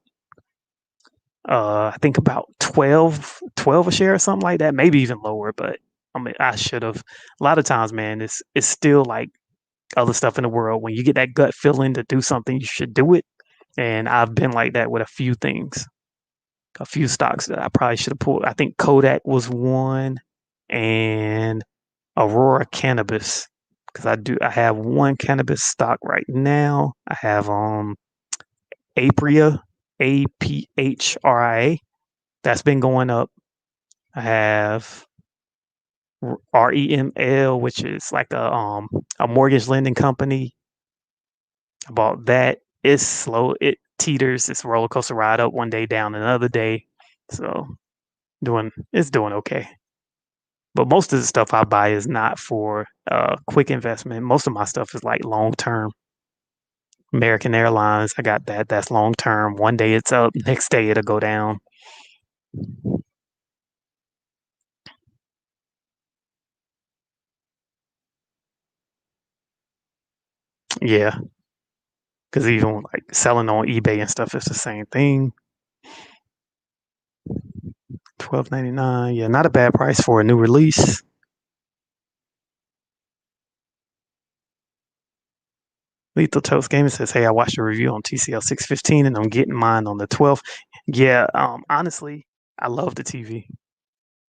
I think about 12 a share or something like that, maybe even lower, but I mean I should have. A lot of times, man, it's still like other stuff in the world. When you get that gut feeling to do something, you should do it. And I've been like that with a few things, a few stocks that I probably should have pulled. I think Kodak was one, and Aurora Cannabis, because I have one cannabis stock right now. I have Apria, APHRIA. That's been going up. I have REML, which is like a mortgage lending company. I bought that. It's slow. It teeters. It's a roller coaster ride up one day, down another day. So it's doing okay. But most of the stuff I buy is not for quick investment. Most of my stuff is like long term. American Airlines, I got that. That's long term. One day it's up, next day it'll go down. Yeah, because even like selling on eBay and stuff, it's the same thing. 12.99. Yeah, not a bad price for a new release. Lethal Toast Gaming says, "Hey, I watched a review on TCL 615, and I'm getting mine on the 12th." Yeah, honestly, I love the TV.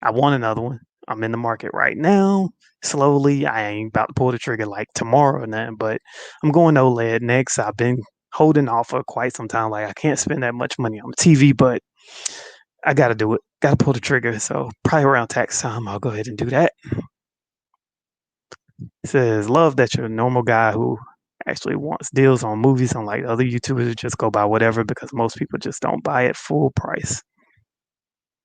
I want another one. I'm in the market right now. Slowly, I ain't about to pull the trigger like tomorrow or nothing, but I'm going OLED next. I've been holding off for quite some time. Like I can't spend that much money on TV, but I got to do it. Got to pull the trigger. So probably around tax time, I'll go ahead and do that. It says, love that you're a normal guy who actually wants deals on movies, unlike other YouTubers who just go by whatever because most people just don't buy it full price.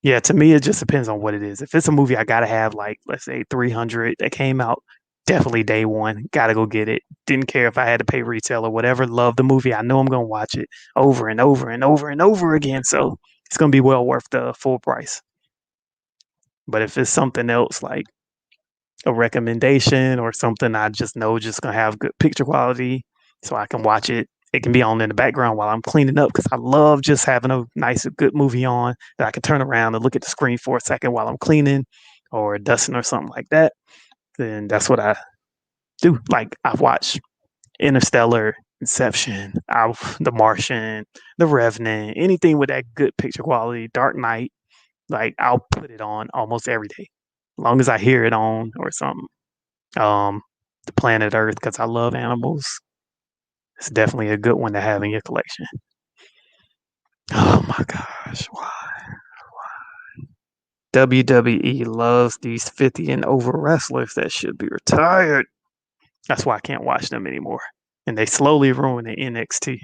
Yeah, to me, it just depends on what it is. If it's a movie I gotta have, like let's say 300 that came out, definitely day one, gotta go get it. Didn't care if I had to pay retail or whatever. Love the movie. I know I'm gonna watch it over and over and over and over again. So it's gonna be well worth the full price. But if it's something else like a recommendation or something I just know just gonna have good picture quality, so I can watch it. It can be on in the background while I'm cleaning up because I love just having a nice, good movie on that I can turn around and look at the screen for a second while I'm cleaning or dusting or something like that. Then that's what I do. Like I've watched Interstellar, Inception, The Martian, The Revenant, anything with that good picture quality, Dark Knight. Like I'll put it on almost every day, as long as I hear it on or something. Um, the Planet Earth because I love animals. It's definitely a good one to have in your collection. Oh my gosh, why? WWE loves these 50 and over wrestlers that should be retired. That's why I can't watch them anymore. And they slowly ruining NXT.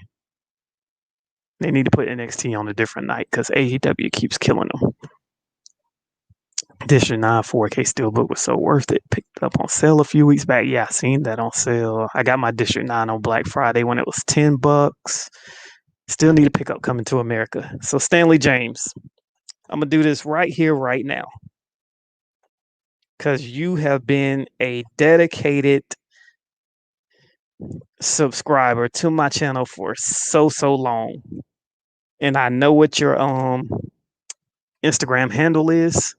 They need to put NXT on a different night because AEW keeps killing them. District 9 4K Steelbook was so worth it. Picked up on sale a few weeks back. Yeah, I seen that on sale. I got my District 9 on Black Friday when it was $10. Still need a pickup coming to America. So Stanley James, I'm gonna do this right here, right now. Because you have been a dedicated subscriber to my channel for so long. And I know what your Instagram handle is.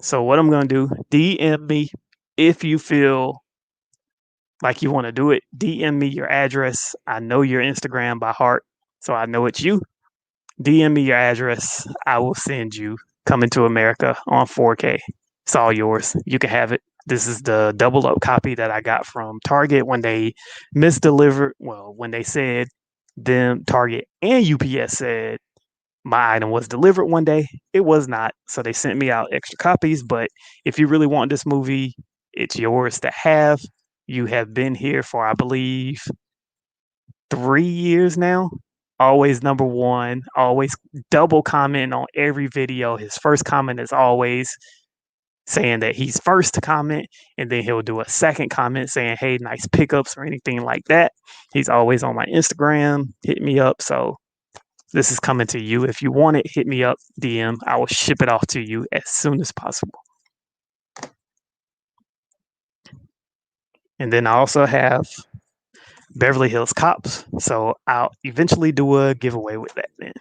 So what I'm gonna do, DM me if you feel like you want to do it. DM me your address. I know your Instagram by heart, so I know it's you. DM me your address. I will send you Coming to America on 4K. It's all yours. You can have it. This is the double up copy that I got from Target when they misdelivered. Well, when they said them Target and UPS said my item was delivered one day. It was not. So they sent me out extra copies. But if you really want this movie, it's yours to have. You have been here for, I believe, 3 years now. Always number one, always double comment on every video. His first comment is always saying that he's first to comment, and then he'll do a second comment saying, hey, nice pickups or anything like that. He's always on my Instagram. Hit me up. So this is coming to you. If you want it, hit me up, DM. I will ship it off to you as soon as possible. And then I also have Beverly Hills Cops. So I'll eventually do a giveaway with that then.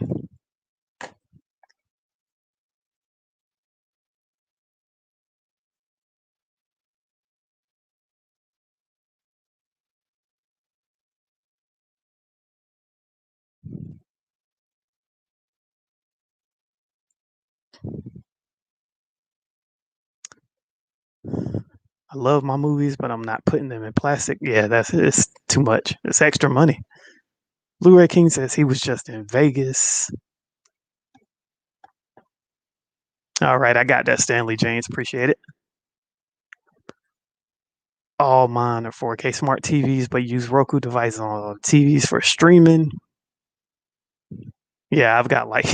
I love my movies, but I'm not putting them in plastic. Yeah, it's too much. It's extra money. Blu-ray King says he was just in Vegas. All right, I got that, Stanley James. Appreciate it. All mine are 4K smart TVs, but use Roku devices on TVs for streaming. Yeah, I've got like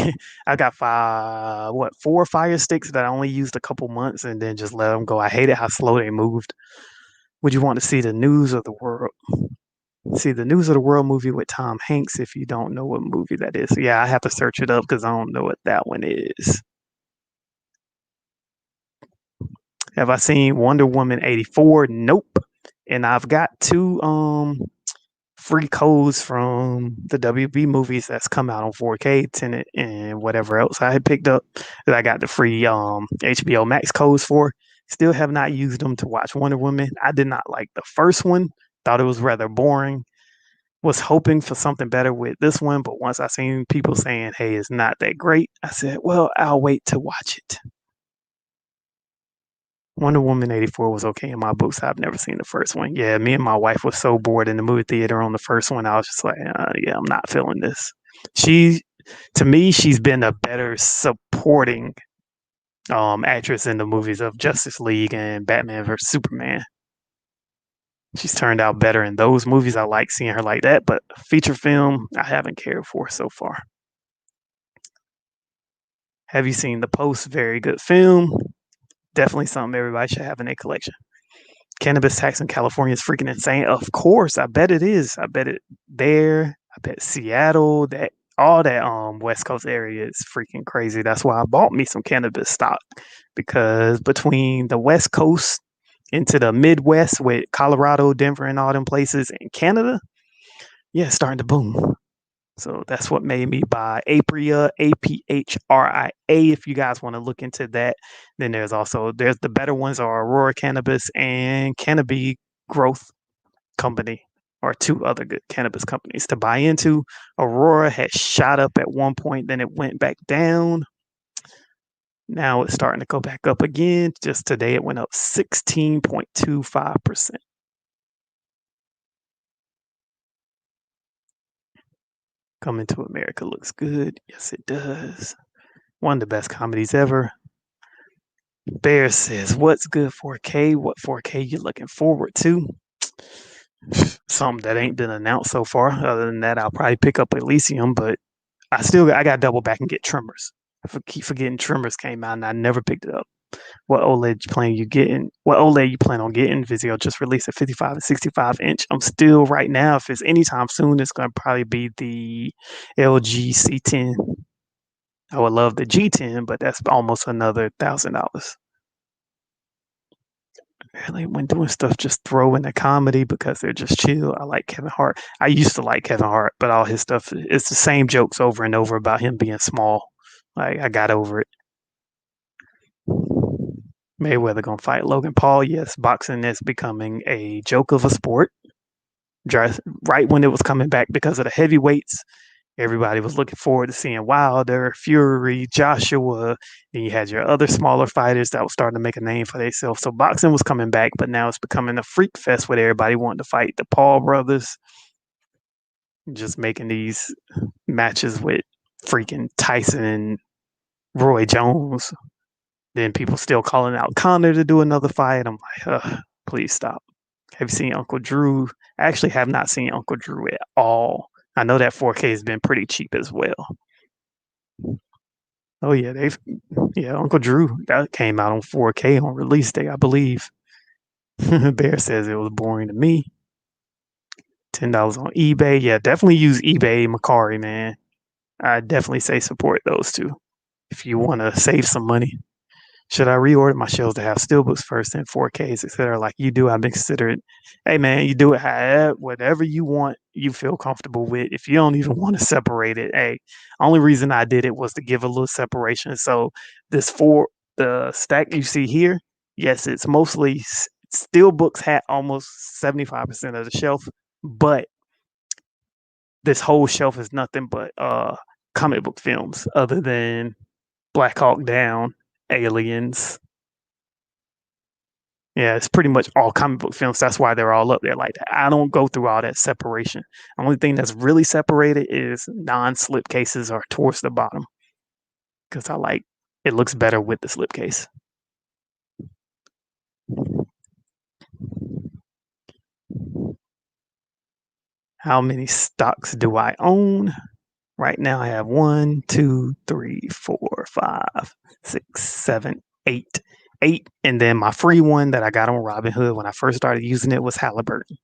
I've got four Fire Sticks that I only used a couple months and then just let them go. I hated how slow they moved. Would you want to see the news of the world? See the news of the world movie with Tom Hanks if you don't know what movie that is. Yeah, I have to search it up because I don't know what that one is. Have I seen Wonder Woman 84? Nope. And I've got two free codes from the WB movies that's come out on 4K, Tenet, and whatever else I had picked up that I got the free HBO Max codes for. Still have not used them to watch Wonder Woman. I did not like the first one. Thought it was rather boring. Was hoping for something better with this one, but once I seen people saying, "Hey, it's not that great," I said, "Well, I'll wait to watch it." Wonder Woman 84 was okay in my books. I've never seen the first one. Yeah, me and my wife was so bored in the movie theater on the first one. I was just like, yeah, I'm not feeling this. She, to me, she's been a better supporting actress in the movies of Justice League and Batman vs Superman. She's turned out better in those movies. I like seeing her like that, but feature film, I haven't cared for so far. Have you seen The Post? Very good film. Definitely something everybody should have in their collection. Cannabis tax in California is freaking insane. Of course, I bet it is. I bet it there. I bet Seattle, that all that West Coast area is freaking crazy. That's why I bought me some cannabis stock because between the West Coast into the Midwest with Colorado, Denver, and all them places, and Canada, yeah, it's starting to boom. So that's what made me buy Apria, APHRIA. If you guys want to look into that, then there's the better ones are Aurora Cannabis and Canopy Growth Company, or two other good cannabis companies to buy into. Aurora had shot up at one point, then it went back down. Now it's starting to go back up again. Just today, it went up 16.25%. Coming to America looks good. Yes, it does. One of the best comedies ever. Bear says, "What's good 4K? What 4K you looking forward to?" Something that ain't been announced so far. Other than that, I'll probably pick up Elysium, but I got to double back and get Tremors. I keep forgetting Tremors came out and I never picked it up. What OLED plan you getting? What OLED you plan on getting? Vizio just released a 55 and 65 inch. I'm still right now. If it's anytime soon, it's going to probably be the LG C10. I would love the G10, but that's almost another $1,000. Really, when doing stuff, just throw in the comedy because they're just chill. I like Kevin Hart. I used to like Kevin Hart, but all his stuff it's the same jokes over and over about him being small. Like I got over it. Mayweather gonna fight Logan Paul. Yes, boxing is becoming a joke of a sport. Right when it was coming back because of the heavyweights, everybody was looking forward to seeing Wilder, Fury, Joshua. Then you had your other smaller fighters that were starting to make a name for themselves. So boxing was coming back, but now it's becoming a freak fest with everybody wanting to fight the Paul brothers, just making these matches with freaking Tyson and Roy Jones. Then people still calling out Conor to do another fight. I'm like, please stop. Have you seen Uncle Drew? I actually have not seen Uncle Drew at all. I know that 4K has been pretty cheap as well. Oh yeah, Uncle Drew that came out on 4K on release day, I believe. Bear says it was boring to me. $10 on eBay. Yeah, definitely use eBay, Macari, man. I definitely say support those two if you want to save some money. Should I reorder my shelves to have steelbooks first and 4Ks, etc.? Like you do, I've been considering. Hey man, you do it however, whatever you want, you feel comfortable with. If you don't even want to separate it, hey, only reason I did it was to give a little separation. So the stack you see here, yes, it's mostly steelbooks had almost 75% of the shelf, but this whole shelf is nothing but comic book films other than Black Hawk Down, Aliens. Yeah, it's pretty much all comic book films. That's why they're all up there like that. I don't go through all that separation. The only thing that's really separated is non-slip cases are towards the bottom because I like it looks better with the slip case. How many stocks do I own? Right now I have 1, 2, 3, 4, 5, 6, 7, 8. 8. And then my free one that I got on Robinhood when I first started using it was Halliburton.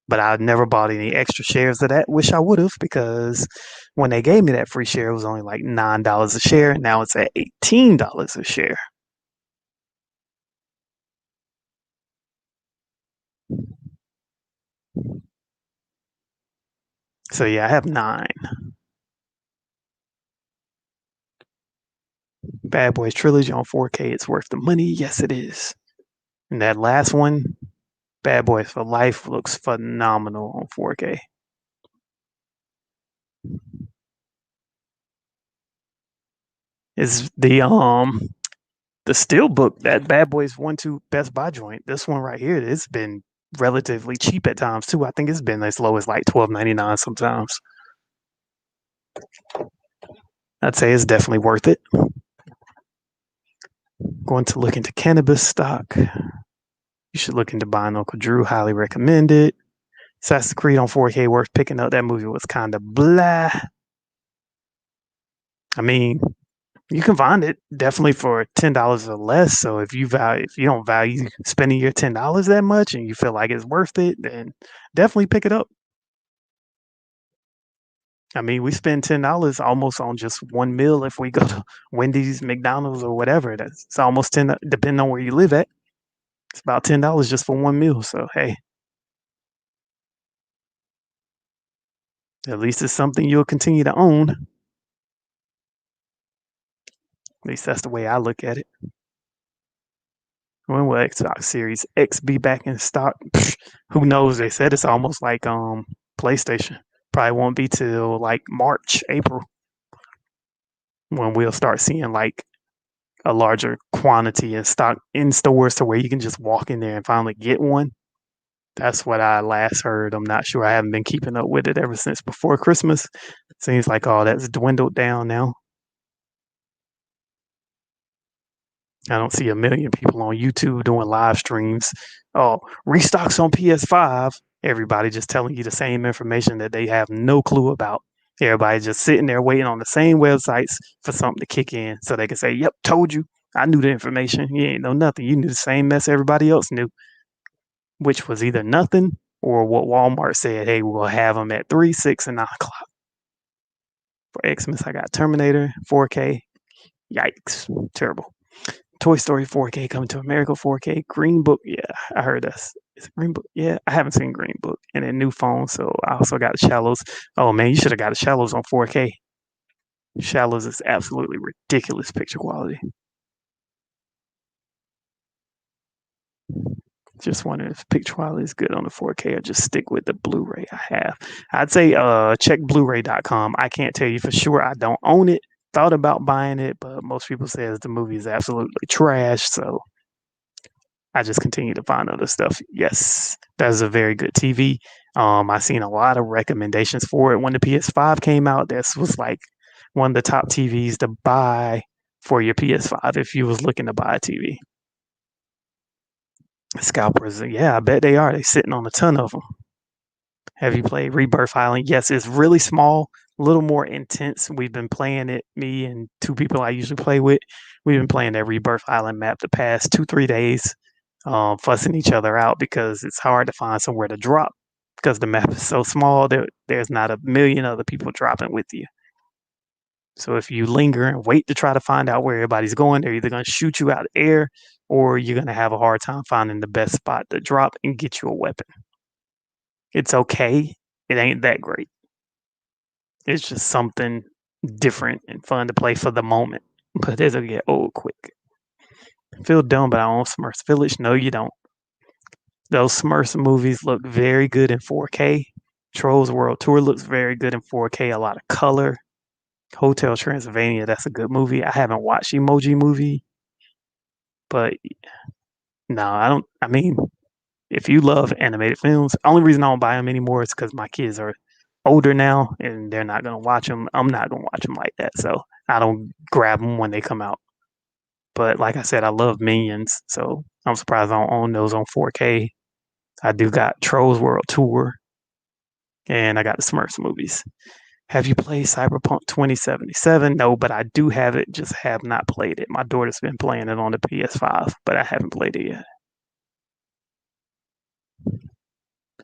But I never bought any extra shares of that. Wish I would have, because when they gave me that free share, it was only like $9 a share. Now it's at $18 a share. So yeah, I have 9. Bad Boys Trilogy on 4K. It's worth the money. Yes, it is. And that last one, Bad Boys for Life, looks phenomenal on 4K. Is the Steelbook, that Bad Boys 1-2 Best Buy joint. This one right here, it's been relatively cheap at times too. I think it's been as low as like $12.99 sometimes. I'd say it's definitely worth it. Going to look into cannabis stock. You should look into buying Uncle Drew. Highly recommend it. Assassin's Creed on 4K worth picking up. That movie was kind of blah. I mean, you can find it definitely for $10 or less. So if you don't value spending your $10 that much and you feel like it's worth it, then definitely pick it up. I mean, we spend $10 almost on just one meal if we go to Wendy's, McDonald's, or whatever. It's almost 10, depending on where you live at. It's about $10 just for one meal. So hey, at least it's something you'll continue to own. At least that's the way I look at it. When will Xbox Series X be back in stock? Who knows? They said it's almost like PlayStation. Probably won't be till like March, April when we'll start seeing like a larger quantity in stock in stores to where you can just walk in there and finally get one. That's what I last heard. I'm not sure. I haven't been keeping up with it ever since before Christmas. Seems like all that's dwindled down now. I don't see a million people on YouTube doing live streams. Oh, restocks on PS5. Everybody just telling you the same information that they have no clue about. Everybody just sitting there waiting on the same websites for something to kick in so they can say, yep, told you. I knew the information. You ain't know nothing. You knew the same mess everybody else knew, which was either nothing or what Walmart said, hey, we'll have them at 3, 6, and 9 o'clock. For Xmas, I got Terminator 4K. Yikes. Terrible. Toy Story 4K coming to America 4K. Green Book, yeah, I heard that's is it Green Book. Yeah, I haven't seen Green Book and a new phone, so I also got Shallows. Oh man, you should have got Shallows on 4K. Shallows is absolutely ridiculous picture quality. Just wondering if picture quality is good on the 4K or just stick with the Blu-ray I have. I'd say check Blu-ray.com. I can't tell you for sure. I don't own it. Thought about buying it, but most people say the movie is absolutely trash. So I just continue to find other stuff. Yes, that's a very good TV. I seen a lot of recommendations for it when the PS5 came out. This was like one of the top TVs to buy for your PS5 if you was looking to buy a TV. Scalpers, yeah, I bet they are. They sitting on a ton of them. Have you played Rebirth Island? Yes, it's really small, a little more intense. We've been playing it, me and two people I usually play with. We've been playing that Rebirth Island map the past 2-3 days, fussing each other out because it's hard to find somewhere to drop because the map is so small. There's not a million other people dropping with you. So if you linger and wait to try to find out where everybody's going, they're either going to shoot you out of the air or you're going to have a hard time finding the best spot to drop and get you a weapon. It's okay. It ain't that great. It's just something different and fun to play for the moment, but it'll get old quick. I feel dumb, but I own Smurfs Village. No, you don't. Those Smurfs movies look very good in 4K. Trolls World Tour looks very good in 4K. A lot of color. Hotel Transylvania, that's a good movie. I haven't watched Emoji Movie, but no, I don't. I mean, if you love animated films, the only reason I don't buy them anymore is because my kids are older now and they're not gonna watch them. I'm not gonna watch them like that, so I don't grab them when they come out. But like I said, I love Minions, so I'm surprised I don't own those on 4K. I do got Trolls World Tour, and I got the Smurfs movies. Have you played Cyberpunk 2077? No, but I do have it, just have not played it. My daughter's been playing it on the PS5, but I haven't played it yet.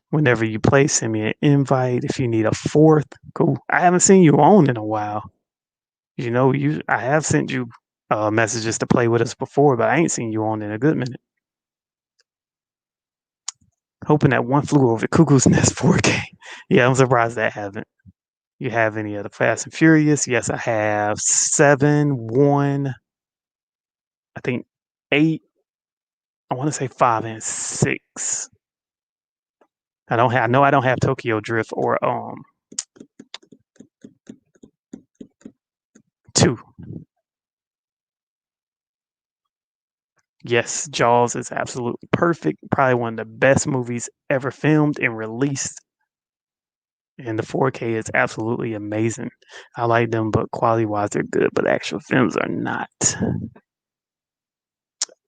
Whenever you play, send me an invite. If you need a fourth, cool. I haven't seen you on in a while. You know, I have sent you messages to play with us before, but I ain't seen you on in a good minute. Hoping that One Flew Over the Cuckoo's Nest 4K. Yeah, I'm surprised that haven't. You have any other Fast and Furious? Yes, I have 7, 1, I think 8. I want to say 5 and 6. I know I don't have Tokyo Drift or 2. Yes, Jaws is absolutely perfect. Probably one of the best movies ever filmed and released. And the 4K is absolutely amazing. I like them, but quality wise, they're good, but actual films are not.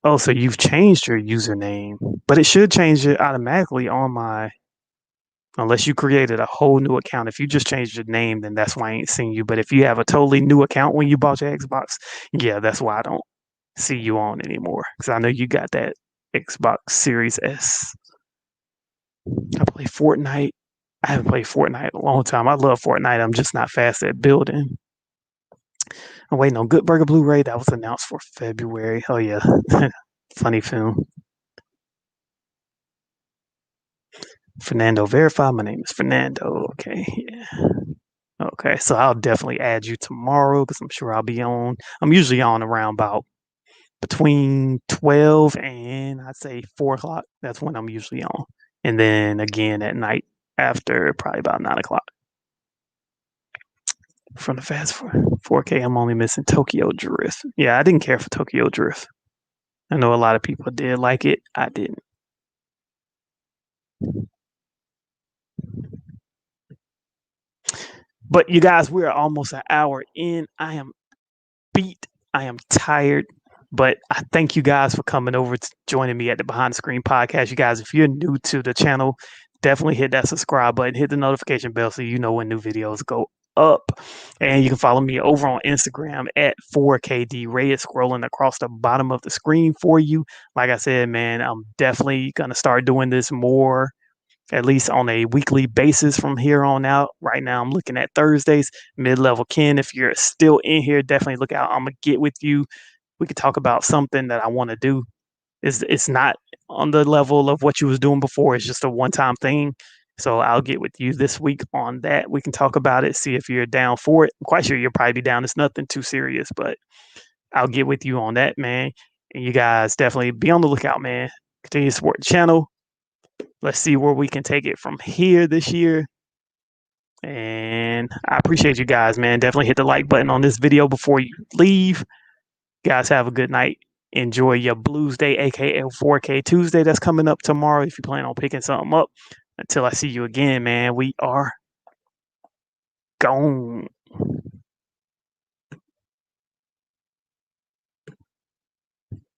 Oh, so you've changed your username, but it should change it automatically on my. Unless you created a whole new account. If you just changed your name, then that's why I ain't seen you. But if you have a totally new account when you bought your Xbox, yeah, that's why I don't see you on anymore. Because I know you got that Xbox Series S. I play Fortnite. I haven't played Fortnite in a long time. I love Fortnite. I'm just not fast at building. I'm waiting on Good Burger Blu-ray. That was announced for February. Oh yeah, funny film. Fernando Verify. My name is Fernando. Okay, yeah. Okay, so I'll definitely add you tomorrow because I'm sure I'll be on. I'm usually on around about between 12 and I'd say 4 o'clock. That's when I'm usually on. And then again at night after probably about 9 o'clock. From the fast 4K, I'm only missing Tokyo Drift. Yeah, I didn't care for Tokyo Drift. I know a lot of people did like it. I didn't. But you guys, we're almost an hour in. I am beat. I am tired. But I thank you guys for coming over to joining me at the Behind the Screen podcast. You guys, if you're new to the channel, definitely hit that subscribe button, hit the notification bell so you know when new videos go up. And you can follow me over on Instagram at 4KD Ray. It's scrolling across the bottom of the screen for you. Like I said, man, I'm definitely going to start doing this more, at least on a weekly basis from here on out. Right now, I'm looking at Thursdays, mid-level Ken. If you're still in here, definitely look out. I'm going to get with you. We could talk about something that I want to do. It's not on the level of what you was doing before. It's just a one-time thing. So I'll get with you this week on that. We can talk about it, see if you're down for it. I'm quite sure you'll probably be down. It's nothing too serious, but I'll get with you on that, man. And you guys definitely be on the lookout, man. Continue to support the channel. Let's see where we can take it from here this year. And I appreciate you guys, man. Definitely hit the like button on this video before you leave. Guys, have a good night. Enjoy your Blues Day, aka 4K Tuesday that's coming up tomorrow if you plan on picking something up. Until I see you again, man, we are gone.